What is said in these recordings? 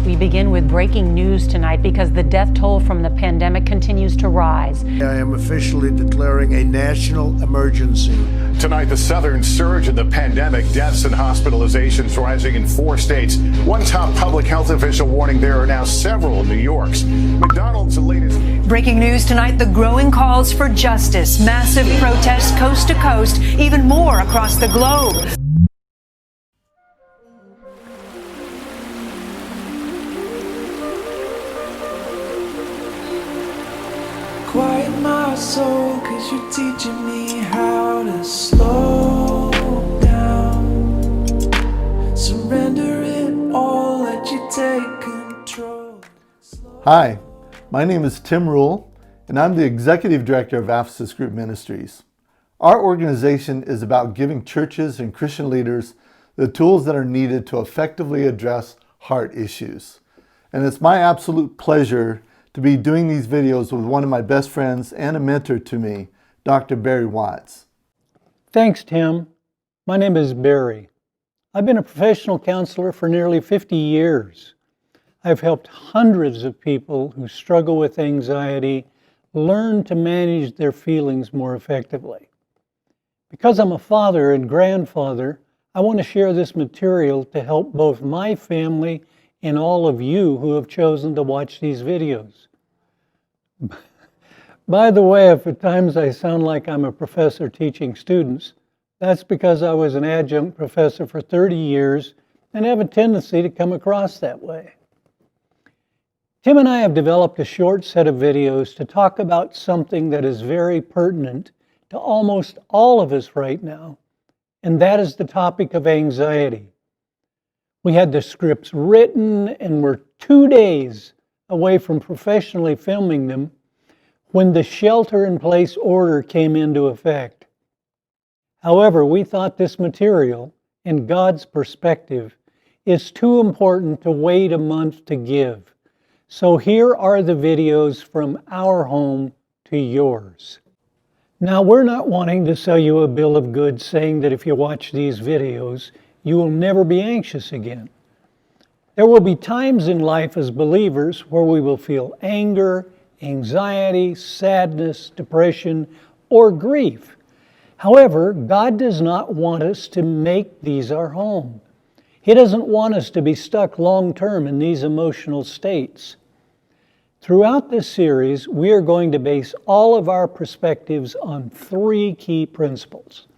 We begin with breaking news tonight because the death toll from the pandemic continues to rise. I am officially declaring a national emergency. Tonight, the southern surge in the pandemic, deaths and hospitalizations rising in 4 states. One top public health official warning there are now several in New York's. McDonald's latest. Breaking news tonight, the growing calls for justice. Massive protests coast to coast, even more across the globe. Quiet my soul, 'cause you're teaching me how to slow down. Surrender it all, let you take control. Hi, my name is Tim Rule, and I'm the Executive Director of Ephesus Group Ministries. Our organization is about giving churches and Christian leaders the tools that are needed to effectively address heart issues. And it's my absolute pleasure to be doing these videos with one of my best friends and a mentor to me, Dr. Barry Watts. Thanks, Tim. My name is Barry. I've been a professional counselor for nearly 50 years. I've helped hundreds of people who struggle with anxiety learn to manage their feelings more effectively. Because I'm a father and grandfather, I want to share this material to help both my family and all of you who have chosen to watch these videos. By the way, if at times I sound like I'm a professor teaching students, that's because I was an adjunct professor for 30 years and have a tendency to come across that way. Tim and I have developed a short set of videos to talk about something that is very pertinent to almost all of us right now, and that is the topic of anxiety. We had the scripts written and were 2 days away from professionally filming them when the shelter-in-place order came into effect. However, we thought this material, in God's perspective, is too important to wait a month to give. So here are the videos from our home to yours. Now, we're not wanting to sell you a bill of goods saying that if you watch these videos, you will never be anxious again. There will be times in life as believers where we will feel anger, anxiety, sadness, depression, or grief. However, God does not want us to make these our home. He doesn't want us to be stuck long-term in these emotional states. Throughout this series, we are going to base all of our perspectives on 3 key principles.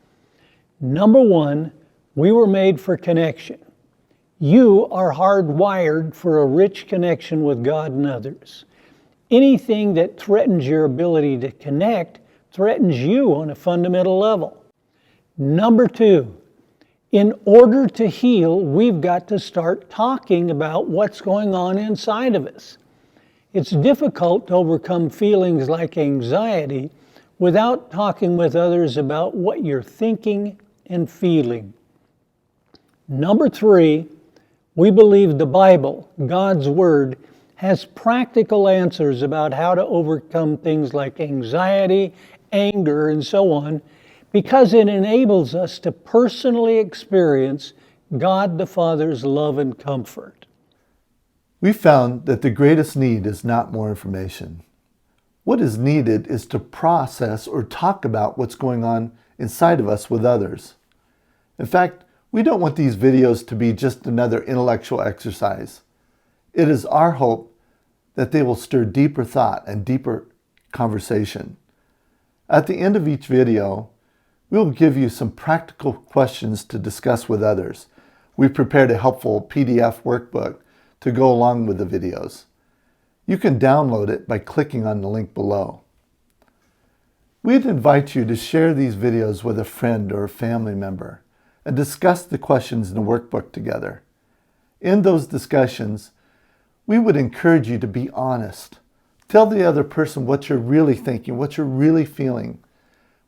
Number 1, we were made for connection. You are hardwired for a rich connection with God and others. Anything that threatens your ability to connect threatens you on a fundamental level. Number 2, in order to heal, we've got to start talking about what's going on inside of us. It's difficult to overcome feelings like anxiety without talking with others about what you're thinking and feeling. Number 3, we believe the Bible, God's Word, has practical answers about how to overcome things like anxiety, anger, and so on, because it enables us to personally experience God the Father's love and comfort. We found that the greatest need is not more information. What is needed is to process or talk about what's going on inside of us with others. In fact, we don't want these videos to be just another intellectual exercise. It is our hope that they will stir deeper thought and deeper conversation. At the end of each video, we'll give you some practical questions to discuss with others. We've prepared a helpful PDF workbook to go along with the videos. You can download it by clicking on the link below. We'd invite you to share these videos with a friend or a family member and discuss the questions in the workbook together. In those discussions, we would encourage you to be honest. Tell the other person what you're really thinking, what you're really feeling.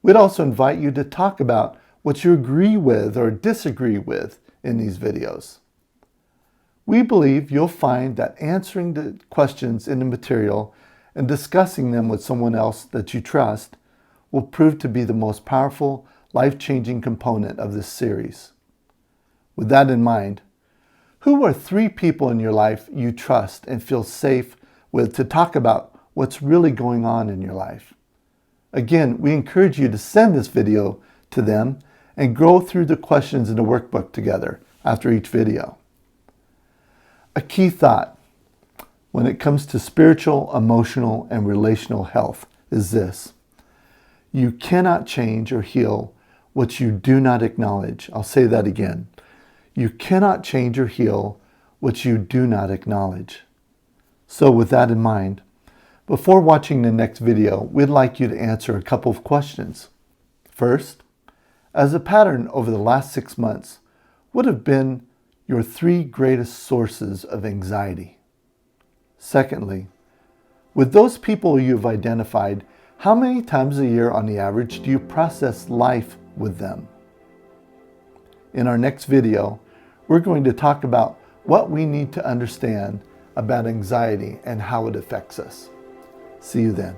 We'd also invite you to talk about what you agree with or disagree with in these videos. We believe you'll find that answering the questions in the material and discussing them with someone else that you trust will prove to be the most powerful, life-changing component of this series. With that in mind, Who are 3 people in your life you trust and feel safe with to talk about what's really going on in your life? Again, we encourage you to send this video to them and go through the questions in the workbook together after each video. A key thought when it comes to spiritual, emotional, and relational health is this: you cannot change or heal what you do not acknowledge. I'll say that again. You cannot change or heal what you do not acknowledge. So with that in mind, before watching the next video, we'd like you to answer a couple of questions. First, as a pattern over the last 6 months, what have been your 3 greatest sources of anxiety? Secondly, with those people you've identified, how many times a year on the average do you process life with them? In our next video, we're going to talk about what we need to understand about anxiety and how it affects us. See you then.